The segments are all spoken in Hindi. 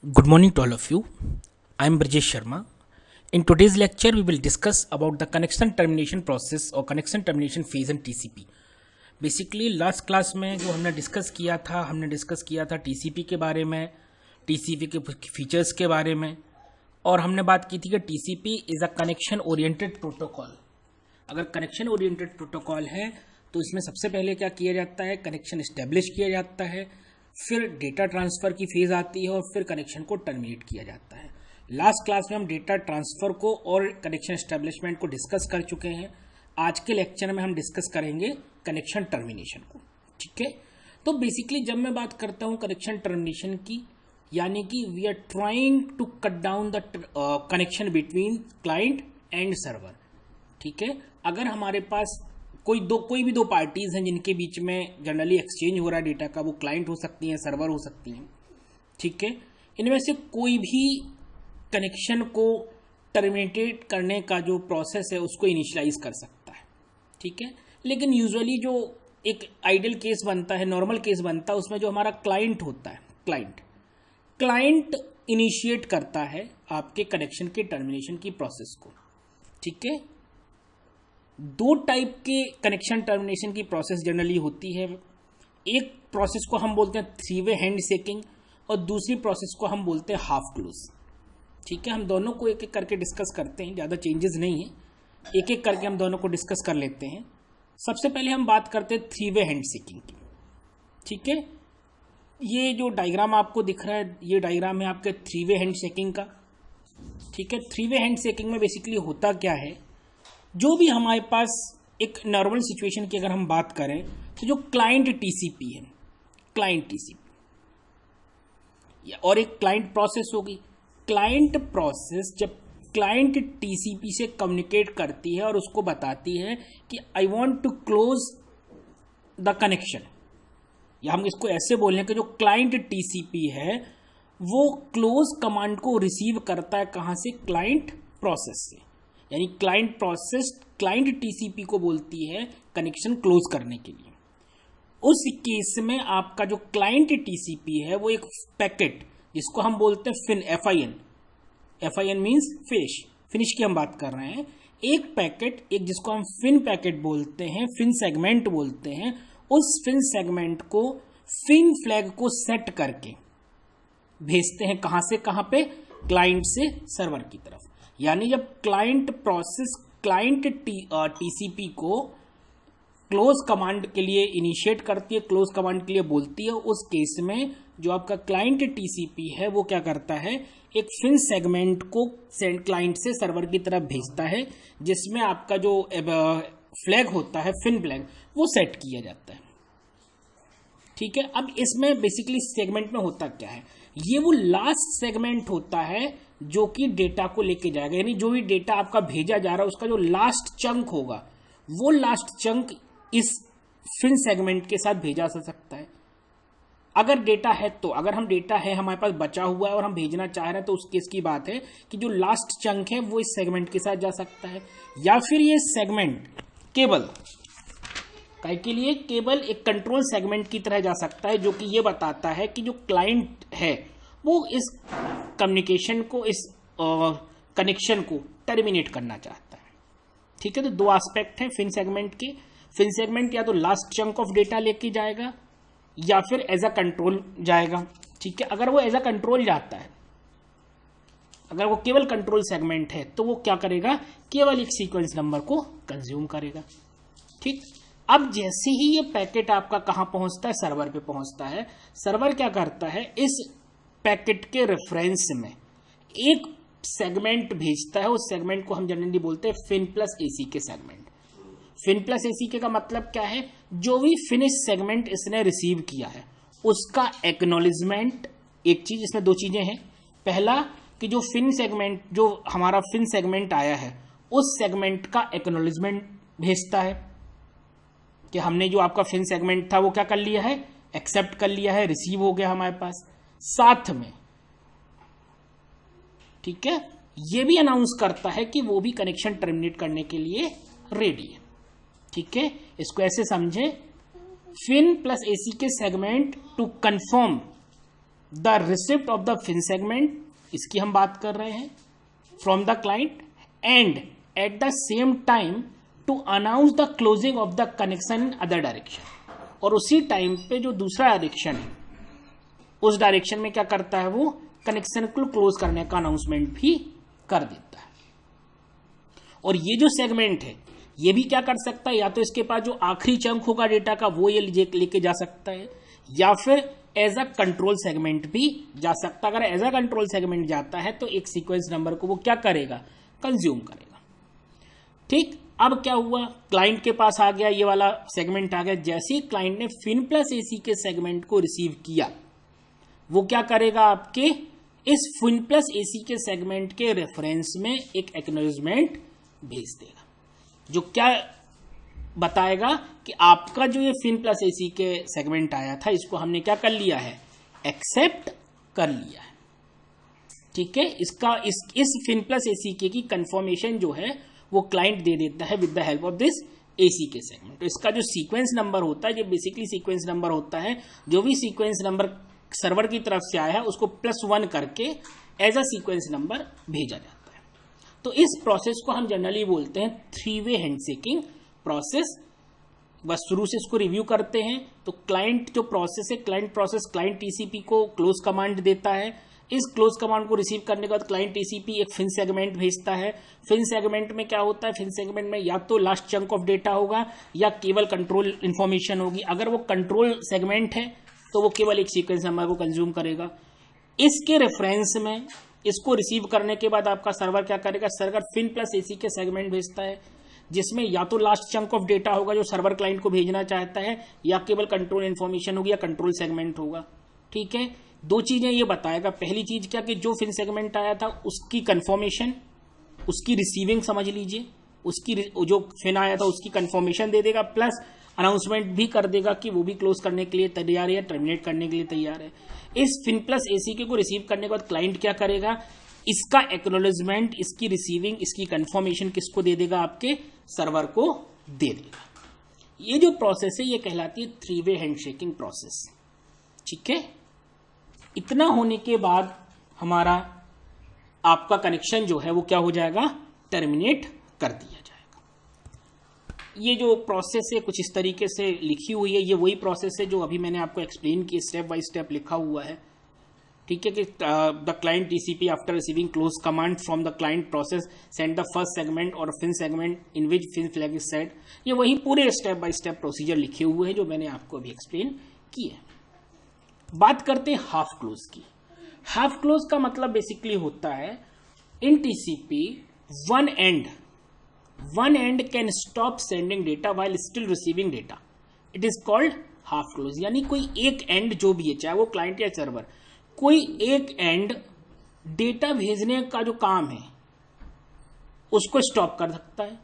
Good morning to all of you. I am Brajesh Sharma. In today's lecture, we will discuss about the connection termination process or connection termination phase in TCP. Basically last class में जो हमने डिस्कस किया था TCP के बारे में, TCP के फीचर्स के बारे में, और हमने बात की थी कि TCP is a connection oriented protocol. अगर कनेक्शन ओरिएंटेड प्रोटोकॉल है तो इसमें सबसे पहले क्या किया जाता है, कनेक्शन इस्टेब्लिश किया जाता है, फिर डेटा ट्रांसफ़र की फेज़ आती है और फिर कनेक्शन को टर्मिनेट किया जाता है. लास्ट क्लास में हम डेटा ट्रांसफ़र को और कनेक्शन इस्टेब्लिशमेंट को डिस्कस कर चुके हैं. आज के लेक्चर में हम डिस्कस करेंगे कनेक्शन टर्मिनेशन को. ठीक है, तो बेसिकली जब मैं बात करता हूँ कनेक्शन टर्मिनेशन की, यानी कि we are trying to cut down the connection between client and server. ठीक है, अगर हमारे पास कोई भी दो पार्टीज हैं जिनके बीच में जनरली एक्सचेंज हो रहा है डेटा का, वो क्लाइंट हो सकती हैं, सर्वर हो सकती हैं. ठीक है, इनमें से कोई भी कनेक्शन को टर्मिनेट करने का जो प्रोसेस है उसको इनिशियलाइज कर सकता है. ठीक है, लेकिन यूजुअली जो एक आइडियल केस बनता है, नॉर्मल केस बनता है, उसमें जो हमारा क्लाइंट होता है, क्लाइंट इनिशिएट करता है आपके कनेक्शन के टर्मिनेशन की प्रोसेस को. ठीक है, दो टाइप के कनेक्शन टर्मिनेशन की प्रोसेस जनरली होती है. एक प्रोसेस को हम बोलते हैं 3-वे हैंड शेकिंग और दूसरी प्रोसेस को हम बोलते हैं हाफ क्लोज. ठीक है, हम दोनों को एक एक करके डिस्कस करते हैं, ज़्यादा चेंजेस नहीं है, एक एक करके हम दोनों को डिस्कस कर लेते हैं. सबसे पहले हम बात करते हैं 3-वे हैंड शेकिंग की. ठीक है, ये जो डायग्राम आपको दिख रहा है, ये डायग्राम है आपके 3-वे हैंड शेकिंग का. ठीक है, 3-वे हैंड शेकिंग में बेसिकली होता क्या है, जो भी हमारे पास एक नॉर्मल सिचुएशन की अगर हम बात करें तो जो क्लाइंट टीसीपी है, क्लाइंट टीसीपी और एक क्लाइंट प्रोसेस होगी. क्लाइंट प्रोसेस जब क्लाइंट टीसीपी से कम्युनिकेट करती है और उसको बताती है कि I want to close the connection, या हम इसको ऐसे बोल रहे हैं कि जो क्लाइंट टीसीपी है वो क्लोज कमांड को रिसीव करता है कहाँ से, क्लाइंट प्रोसेस से. यानी क्लाइंट प्रोसेस क्लाइंट टीसीपी को बोलती है कनेक्शन क्लोज करने के लिए. उस केस में आपका जो क्लाइंट टीसीपी है वो एक पैकेट जिसको हम बोलते हैं फिन, एफआईएन मीन्स फिनिश की हम बात कर रहे हैं. एक पैकेट, एक जिसको हम फिन पैकेट बोलते हैं, फिन सेगमेंट बोलते हैं, उस फिन सेगमेंट को फिन फ्लैग को सेट करके भेजते हैं कहाँ से कहाँ पे, क्लाइंट से सर्वर की तरफ. यानी जब क्लाइंट प्रोसेस क्लाइंट टीसीपी को क्लोज कमांड के लिए इनिशिएट करती है, क्लोज कमांड के लिए बोलती है, उस केस में जो आपका क्लाइंट टीसीपी है वो क्या करता है, एक फिन सेगमेंट को क्लाइंट से सर्वर की तरफ भेजता है, जिसमें आपका जो फ्लैग होता है, फिन फ्लैग, वो सेट किया जाता है. ठीक है, अब इसमें बेसिकली सेगमेंट में होता क्या है, ये वो लास्ट सेगमेंट होता है जो कि डेटा को लेके जाएगा. यानी जो भी डेटा आपका भेजा जा रहा है उसका जो लास्ट चंक होगा, वो लास्ट चंक इस फिन सेगमेंट के साथ भेजा जा सकता है. अगर डेटा है तो, अगर हम डेटा है हमारे पास बचा हुआ है और हम भेजना चाह रहे हैं तो उस केस की बात है कि जो लास्ट चंक है वो इस सेगमेंट के साथ जा सकता है. या फिर ये सेगमेंट केवल के लिए केवल एक कंट्रोल सेगमेंट की तरह जा सकता है, जो कि ये बताता है कि जो क्लाइंट है वो इस कम्युनिकेशन को, इस कनेक्शन को टर्मिनेट करना चाहता है. ठीक है, तो दो एस्पेक्ट हैं फिन सेगमेंट के. फिन सेगमेंट या तो लास्ट चंक ऑफ डेटा लेके जाएगा या फिर एज अ कंट्रोल जाएगा. ठीक है, अगर वो एज अ कंट्रोल जाता है, अगर वो केवल कंट्रोल सेगमेंट है तो वो क्या करेगा, केवल एक सीक्वेंस नंबर को कंज्यूम करेगा. ठीक, अब जैसे ही ये पैकेट आपका कहां पहुंचता है, सर्वर पे पहुंचता है, सर्वर क्या करता है, इस पैकेट के रेफरेंस में एक सेगमेंट भेजता है. उस सेगमेंट को हम जनरली बोलते हैं fin plus A C K segment. Fin plus A C के का मतलब क्या है, जो भी फिनिश सेगमेंट इसने रिसीव किया है उसका एक्नॉलेजमेंट. एक चीज, इसमें दो चीजें हैं. पहला कि जो फिन सेगमेंट, जो हमारा फिन सेगमेंट आया है उस सेगमेंट का एक्नॉलेजमेंट भेजता है कि हमने जो आपका फिन सेगमेंट था वो क्या कर लिया है, एक्सेप्ट कर लिया है, रिसीव हो गया हमारे पास. साथ में ठीक है, ये भी अनाउंस करता है कि वो भी कनेक्शन टर्मिनेट करने के लिए रेडी है. ठीक है, इसको ऐसे समझे, FIN plus A C K segment to confirm the receipt of the FIN segment, इसकी हम बात कर रहे हैं, from the client, and at the same time to announce the closing of the connection in other direction, और उसी टाइम पे जो दूसरा डायरेक्शन है उस डायरेक्शन में क्या करता है, वो कनेक्शन को क्लोज करने का अनाउंसमेंट भी कर देता है। और ये जो सेगमेंट है ये भी क्या कर सकता है, या तो इसके पास जो आखिरी चंक होगा डेटा का वो ये लेके जा सकता है, या फिर एज अ कंट्रोल सेगमेंट भी जा सकता है। अगर एज अ कंट्रोल सेगमेंट जाता है तो एक सीक्वेंस नंबर को वो क्या करेगा, कंज्यूम करेगा। ठीक, अब क्या हुआ, क्लाइंट के पास आ गया, ये वाला सेगमेंट आ गया। जैसे ही क्लाइंट ने fin plus A C K segment को रिसीव किया, वो क्या करेगा, आपके इस fin plus A C K segment के रेफरेंस में एक एक्नॉलेजमेंट भेज देगा, जो क्या बताएगा कि आपका जो ये fin plus A C K segment आया था इसको हमने क्या कर लिया है, एक्सेप्ट कर लिया है। ठीक है, इसका इस फिन प्लस एसी के की कंफर्मेशन जो है वो क्लाइंट दे देता है with the help of this AC K segment. तो इसका जो सीक्वेंस नंबर होता है, जो बेसिकली सीक्वेंस नंबर होता है, जो भी सीक्वेंस नंबर सर्वर की तरफ से आया है उसको +1 करके एज अ सीक्वेंस नंबर भेजा जाता है। तो इस प्रोसेस को हम जनरली बोलते हैं 3-वे हैंडशेकिंग प्रोसेस। बस शुरू से इसको रिव्यू करते हैं। तो क्लाइंट जो प्रोसेस है, क्लाइंट प्रोसेस क्लाइंट टीसीपी को क्लोज कमांड देता है। इस क्लोज कमांड को रिसीव करने के बाद क्लाइंट टीसीपी एक फिन सेगमेंट भेजता है। फिन सेगमेंट में क्या होता है, फिन सेगमेंट में या तो लास्ट चंक ऑफ डेटा होगा या केवल कंट्रोल इंफॉर्मेशन होगी। अगर वो कंट्रोल सेगमेंट है तो वो केवल एक सीक्वेंस नंबर को कंज्यूम करेगा। इसके रेफरेंस में इसको रिसीव करने के बाद आपका सर्वर क्या करेगा, server fin plus A C K segment भेजता है, जिसमें या तो लास्ट चंक ऑफ डेटा होगा जो सर्वर क्लाइंट को भेजना चाहता है, या केवल कंट्रोल इंफॉर्मेशन होगी या कंट्रोल सेगमेंट होगा। ठीक है, 2 चीजें ये बताएगा। पहली चीज क्या कि जो फिन सेगमेंट आया था उसकी कंफर्मेशन, उसकी रिसीविंग समझ लीजिए, उसकी जो फिन आया था उसकी कंफर्मेशन दे देगा, प्लस अनाउंसमेंट भी कर देगा कि वो भी क्लोज करने के लिए तैयार है या टर्मिनेट करने के लिए तैयार है। इस फिन प्लस एसी को रिसीव करने के बाद क्लाइंट क्या करेगा, इसका एक्नॉलेजमेंट, इसकी रिसीविंग, इसकी कंफर्मेशन किसको दे देगा, आपके सर्वर को दे देगा। ये जो प्रोसेस है ये कहलाती है 3-वे हैंडशेकिंग प्रोसेस। ठीक है, इतना होने के बाद हमारा आपका कनेक्शन जो है वो क्या हो जाएगा, टर्मिनेट कर दिया जाएगा। ये जो प्रोसेस है कुछ इस तरीके से लिखी हुई है। ये वही प्रोसेस है जो अभी मैंने आपको एक्सप्लेन की, स्टेप बाय स्टेप लिखा हुआ है। ठीक है, कि the client TCP after receiving close command from the client process send the first segment और FIN segment in which FIN flag is set. ये वही पूरे स्टेप बाय स्टेप प्रोसीजर लिखे हुए हैं जो मैंने आपको अभी एक्सप्लेन किए। बात करते हैं हाफ क्लोज की। हाफ क्लोज का मतलब बेसिकली होता है in TCP one end can stop sending data while still receiving data, it is called half close. यानी कोई एक एंड जो भी है, चाहे वो क्लाइंट या सर्वर, कोई एक एंड डेटा भेजने का जो काम है उसको स्टॉप कर सकता है,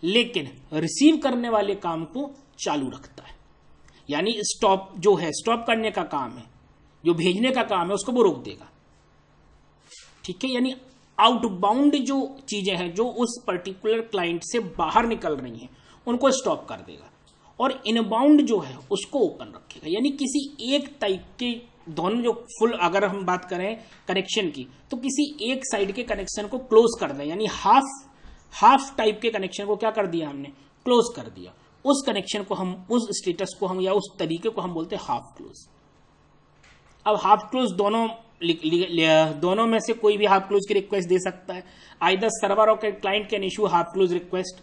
लेकिन रिसीव करने वाले काम को चालू रखता है। यानी स्टॉप जो है, स्टॉप करने का काम है, जो भेजने का काम है उसको वो रोक देगा। ठीक है, यानी आउटबाउंड जो चीजें हैं जो उस पर्टिकुलर क्लाइंट से बाहर निकल रही हैं उनको स्टॉप कर देगा, और इनबाउंड जो है उसको ओपन रखेगा। यानी किसी एक टाइप के दोनों जो फुल, अगर हम बात करें कनेक्शन की, तो किसी एक साइड के कनेक्शन को क्लोज कर दें, यानी हाफ टाइप के कनेक्शन को क्या कर दिया हमने, क्लोज कर दिया। उस कनेक्शन को हम, उस स्टेटस को हम, या उस तरीके को हम बोलते हैं हाफ क्लोज। अब हाफ क्लोज दोनों में से कोई भी हाफ क्लोज की रिक्वेस्ट दे सकता है। आइदर सर्वर और client can issue half close request.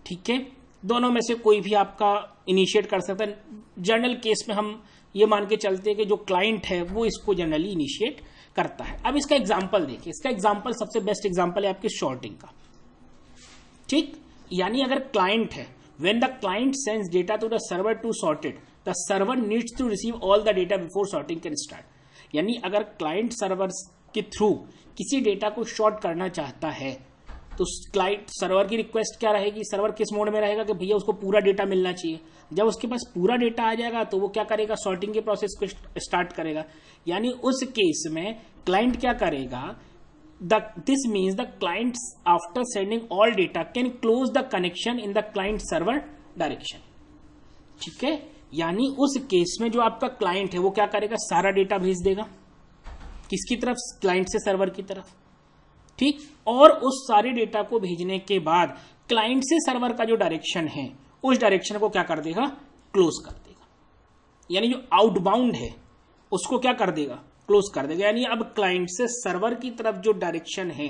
ठीक है, दोनों में से कोई भी आपका इनिशिएट कर सकता है। जनरल केस में हम ये मान के चलते हैं कि जो क्लाइंट है वो इसको जनरली इनिशिएट करता है। अब इसका एग्जांपल देखिए। इसका एग्जांपल, सबसे बेस्ट एग्जांपल है आपके शॉर्टिंग का। ठीक, यानी अगर क्लाइंट है, when the client sends data to the server to sort it, the server needs to receive all the data before sorting can start. यानी अगर क्लाइंट सर्वर के थ्रू किसी डेटा को शॉर्ट करना चाहता है तो क्लाइंट सर्वर की रिक्वेस्ट क्या रहेगी, सर्वर किस मोड में रहेगा कि भैया उसको पूरा डेटा मिलना चाहिए। जब उसके पास पूरा डेटा आ जाएगा तो वो क्या करेगा, सॉर्टिंग के प्रोसेस को स्टार्ट करेगा। यानी उस केस में क्लाइंट क्या करेगा, this means the client after sending all data can close the connection in the client server direction. ठीक है, यानी उस केस में जो आपका क्लाइंट है वो क्या करेगा, सारा डेटा भेज देगा किसकी तरफ, क्लाइंट से सर्वर की तरफ, ठीक। और उस सारे डेटा को भेजने के बाद क्लाइंट से सर्वर का जो डायरेक्शन है उस डायरेक्शन को क्या कर देगा, क्लोज कर देगा। यानी जो आउटबाउंड है उसको क्या कर देगा, क्लोज कर देगा। यानी अब क्लाइंट से सर्वर की तरफ जो डायरेक्शन है,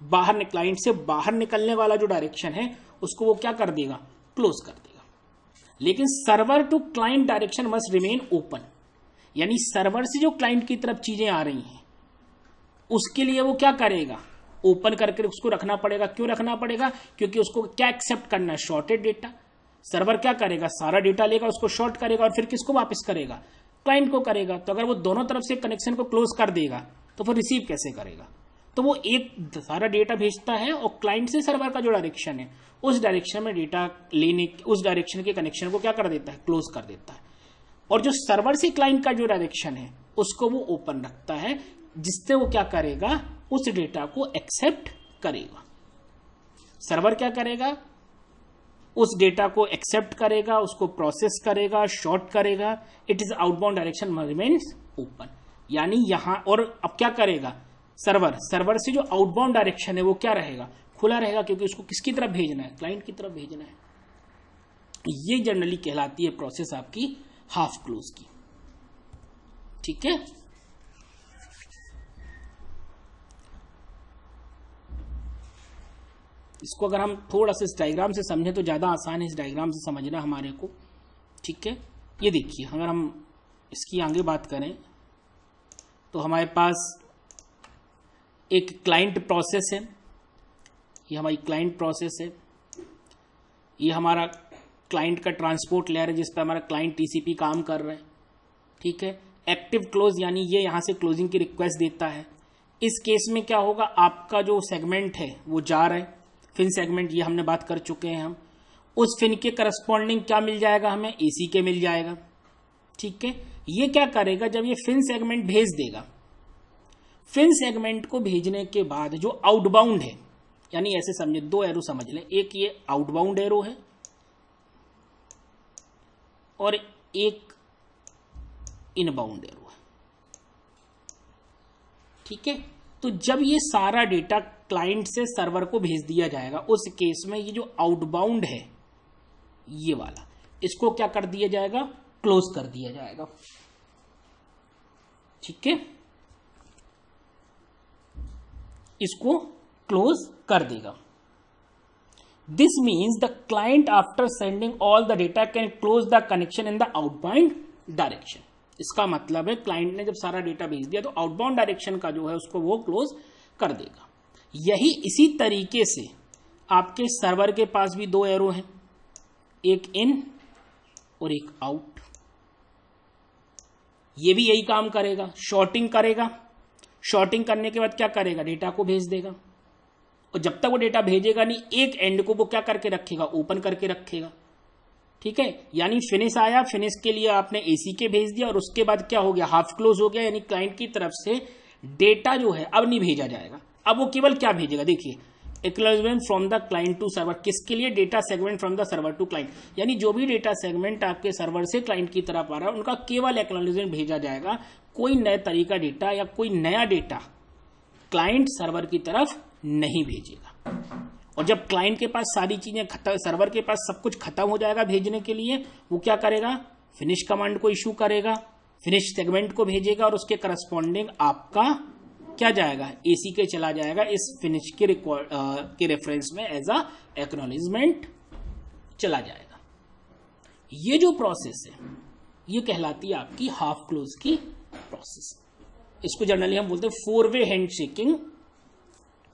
बाहर क्लाइंट से बाहर निकलने वाला जो डायरेक्शन है उसको वो क्या कर देगा, क्लोज कर देगा। लेकिन server to client direction must remain open, यानी सर्वर से जो क्लाइंट की तरफ चीजें आ रही हैं उसके लिए वो क्या करेगा, ओपन करके उसको रखना पड़ेगा। क्यों रखना पड़ेगा, क्योंकि उसको क्या एक्सेप्ट करना है, शॉर्टेड डेटा। सर्वर क्या करेगा, सारा डेटा लेगा, उसको शॉर्ट करेगा और फिर किसको वापस करेगा, क्लाइंट को करेगा। तो अगर वो दोनों तरफ से कनेक्शन को क्लोज कर देगा तो फिर रिसीव कैसे करेगा। तो वो एक सारा डेटा भेजता है और क्लाइंट से सर्वर का जो डायरेक्शन है उस डायरेक्शन में डेटा लेने, उस डायरेक्शन के कनेक्शन को क्या कर देता है, क्लोज कर देता है। और जो सर्वर से क्लाइंट का जो डायरेक्शन है उसको वो ओपन रखता है, जिससे वो क्या करेगा, उस डेटा को एक्सेप्ट करेगा। सर्वर क्या करेगा, उस डेटा को एक्सेप्ट करेगा, उसको प्रोसेस करेगा, शॉर्ट करेगा। It is outbound direction remains open. यानी यहां और अब क्या करेगा, सर्वर से जो आउटबाउंड डायरेक्शन है वो क्या रहेगा, खुला रहेगा, क्योंकि उसको किसकी तरफ भेजना है, क्लाइंट की तरफ भेजना है। ये जनरली कहलाती है प्रोसेस आपकी हाफ क्लोज की, ठीक है। इसको अगर हम थोड़ा सा इस डायग्राम से समझें तो ज्यादा आसान है इस डायग्राम से समझना हमारे को, ठीक है। ये देखिए, अगर हम इसकी आगे बात करें तो हमारे पास एक क्लाइंट प्रोसेस है, ये हमारी क्लाइंट प्रोसेस है, ये हमारा क्लाइंट का ट्रांसपोर्ट लेयर है जिस पर हमारा क्लाइंट टीसीपी काम कर रहा है, ठीक है। एक्टिव क्लोज यानी ये यहां से क्लोजिंग की रिक्वेस्ट देता है। इस केस में क्या होगा, आपका जो सेगमेंट है वो जा रहा है, फिन सेगमेंट, ये हमने बात कर चुके हैं हम। उस फिन के करस्पॉन्डिंग क्या मिल जाएगा हमें, एसी के मिल जाएगा, ठीक है। ये क्या करेगा, जब ये फिन सेगमेंट भेज देगा, फिन सेगमेंट को भेजने के बाद जो आउटबाउंड है, यानी ऐसे समझे, दो एरो समझ लें, एक ये आउटबाउंड एरो है और एक इनबाउंड एरो है, ठीक है। तो जब ये सारा डेटा क्लाइंट से सर्वर को भेज दिया जाएगा, उस केस में ये जो आउटबाउंड है ये वाला, इसको क्या कर दिया जाएगा, क्लोज कर दिया जाएगा, ठीक है। इसको क्लोज कर देगा। This means the client after sending all the data can close the connection in the outbound direction. इसका मतलब है क्लाइंट ने जब सारा डेटा भेज दिया तो आउटबाउंड डायरेक्शन का जो है उसको वो क्लोज कर देगा। यही इसी तरीके से आपके सर्वर के पास भी दो एरो हैं, एक इन और एक आउट। ये भी यही काम करेगा, शॉर्टिंग करेगा। शॉर्टिंग करने के बाद क्या करेगा, डेटा को भेज देगा। और जब तक वो डेटा भेजेगा नहीं, एक एंड को वो क्या करके रखेगा, ओपन करके रखेगा, ठीक है। यानी फिनिश आया, फिनिश के लिए आपने एसी के भेज दिया और उसके बाद क्या हो गया, हाफ क्लोज हो गया। यानी क्लाइंट की तरफ से डेटा जो है अब नहीं भेजा जाएगा, अब वो केवल क्या भेजेगा, देखिए, acknowledgement from the client to server. किसके लिए, data segment from the server to client. यानी जो भी डेटा सेगमेंट आपके सर्वर से क्लाइंट की तरफ आ रहा है उनका केवल एक्नॉलेजमेंट भेजा जाएगा। कोई नए तरीका डेटा या कोई नया डेटा क्लाइंट सर्वर की तरफ नहीं भेजेगा। और जब क्लाइंट के पास सारी चीजें खत्म, सर्वर के पास सब कुछ खत्म हो जाएगा भेजने के लिए, वो क्या करेगा, फिनिश कमांड को इशू करेगा, फिनिश सेगमेंट को भेजेगा और उसके करस्पॉन्डिंग आपका क्या जाएगा, एसी के चला जाएगा इस फिनिश के रिकॉर्ड के रेफरेंस में एज अ एक्नॉलेजमेंट चला जाएगा। ये जो प्रोसेस है ये कहलाती है आपकी हाफ क्लोज की प्रोसेस। इसको जनरली हम बोलते हैं 4-वे हैंडशेकिंग।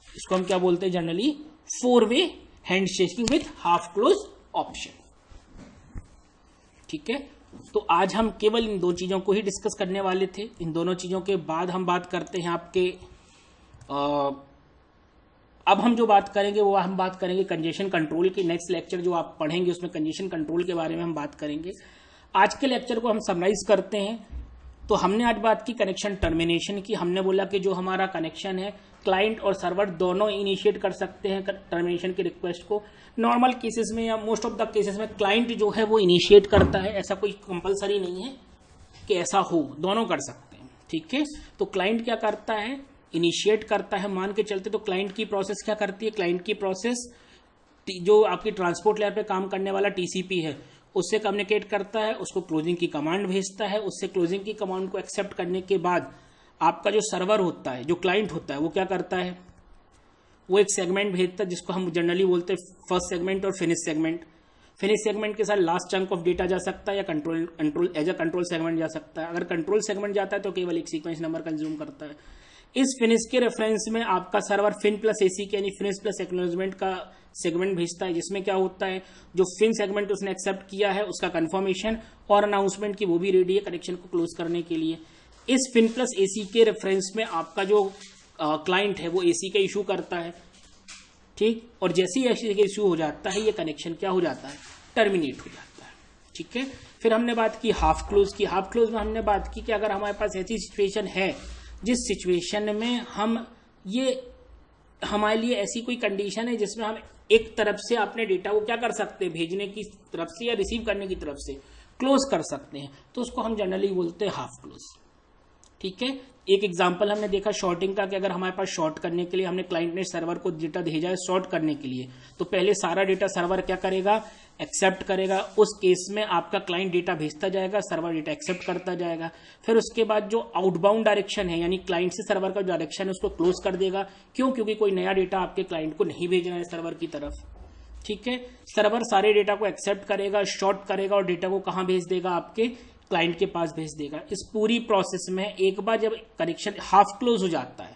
इसको हम क्या बोलते हैं जनरली, 4-वे handshaking with half close option, ठीक है। तो आज हम केवल इन दो चीजों को ही डिस्कस करने वाले थे। इन दोनों चीजों के बाद हम बात करते हैं आपके अब हम जो बात करेंगे वो हम बात करेंगे कंजेशन कंट्रोल की। नेक्स्ट लेक्चर जो आप पढ़ेंगे उसमें कंजेशन कंट्रोल के बारे में हम बात करेंगे। आज के लेक्चर को हम समराइज करते हैं। तो हमने आज बात की कनेक्शन टर्मिनेशन की। हमने बोला कि जो हमारा कनेक्शन है क्लाइंट और सर्वर दोनों इनिशिएट कर सकते हैं टर्मिनेशन की रिक्वेस्ट को। नॉर्मल केसेस में या मोस्ट ऑफ द केसेस में क्लाइंट जो है वो इनिशिएट करता है, ऐसा कोई कंपलसरी नहीं है कि ऐसा हो, दोनों कर सकते हैं, ठीक है। तो क्लाइंट क्या करता है, इनिशिएट करता है, मान के चलते। तो क्लाइंट की प्रोसेस क्या करती है, क्लाइंट की प्रोसेस जो आपकी ट्रांसपोर्ट लेयर पे काम करने वाला टीसीपी है उससे कम्युनिकेट करता है, उसको क्लोजिंग की कमांड भेजता है, उससे क्लोजिंग की कमांड को एक्सेप्ट करने के बाद आपका जो सर्वर होता है, जो क्लाइंट होता है, वो क्या करता है, वो एक सेगमेंट भेजता है जिसको हम जनरली बोलते हैं फर्स्ट सेगमेंट और फिनिश सेगमेंट। फिनिश सेगमेंट के साथ लास्ट चंक ऑफ डेटा जा सकता है या control as a control segment जा सकता है। अगर कंट्रोल सेगमेंट जाता है तो केवल एक सीक्वेंस नंबर कंज्यूम करता है। इस फिनिश के रेफरेंस में आपका सर्वर फिन प्लस एसी के यानी फिनिश प्लस एक्नॉलेजमेंट का सेगमेंट भेजता है, जिसमें क्या होता है, जो फिन सेगमेंट उसने एक्सेप्ट किया है उसका कंफर्मेशन और अनाउंसमेंट की वो भी रेडी है कनेक्शन को क्लोज करने के लिए। इस फिन प्लस एसी के रेफरेंस में आपका जो क्लाइंट है वो एसी का इशू करता है, ठीक। और जैसे ही एसी का इशू हो जाता है ये कनेक्शन क्या हो जाता है, टर्मिनेट हो जाता है, ठीक है। फिर हमने बात की हाफ क्लोज की। हाफ क्लोज में हमने बात की कि अगर हमारे पास ऐसी सिचुएशन है जिस सिचुएशन में हम ये हमारे लिए ऐसी कोई कंडीशन है जिसमें हम एक तरफ से अपने डेटा को क्या कर सकते हैं, भेजने की तरफ से या रिसीव करने की तरफ से क्लोज कर सकते हैं, तो उसको हम जनरली बोलते हैं हाफ क्लोज, ठीक है। एक एग्जांपल हमने देखा शॉर्टिंग का कि अगर हमारे पास शॉर्ट करने के लिए हमने क्लाइंट ने सर्वर को डेटा भेजा है शॉर्ट करने के लिए, तो पहले सारा डेटा सर्वर क्या करेगा, एक्सेप्ट करेगा। उस केस में आपका क्लाइंट डेटा भेजता जाएगा, सर्वर डेटा एक्सेप्ट करता जाएगा। फिर उसके बाद जो आउटबाउंड डायरेक्शन है यानी क्लाइंट से सर्वर का डायरेक्शन है उसको क्लोज कर देगा। क्यों, क्योंकि कोई नया डेटा आपके क्लाइंट को नहीं भेजना है सर्वर की तरफ, ठीक है। सर्वर सारे डेटा को एक्सेप्ट करेगा, शॉर्ट करेगा और डेटा को कहां भेज देगा, आपके क्लाइंट के पास भेज देगा। इस पूरी प्रोसेस में एक बार जब कनेक्शन हाफ क्लोज हो जाता है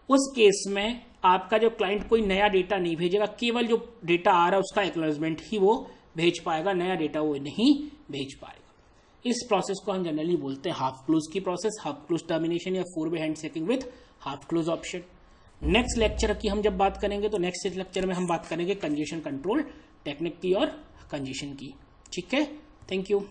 उस केस में आपका जो क्लाइंट कोई नया डेटा नहीं भेजेगा, केवल जो डेटा आ रहा है उसका एक्नॉलेजमेंट ही वो भेज पाएगा, नया डेटा वो नहीं भेज पाएगा। इस प्रोसेस को हम जनरली बोलते हैं हाफ क्लोज की प्रोसेस, हाफ क्लोज टर्मिनेशन या 4-वे handshaking with half close option. Next lecture की हम जब बात करेंगे तो नेक्स्ट लेक्चर में हम बात करेंगे कंजेशन कंट्रोल टेक्निक की और कंजेशन की, ठीक है। Thank you.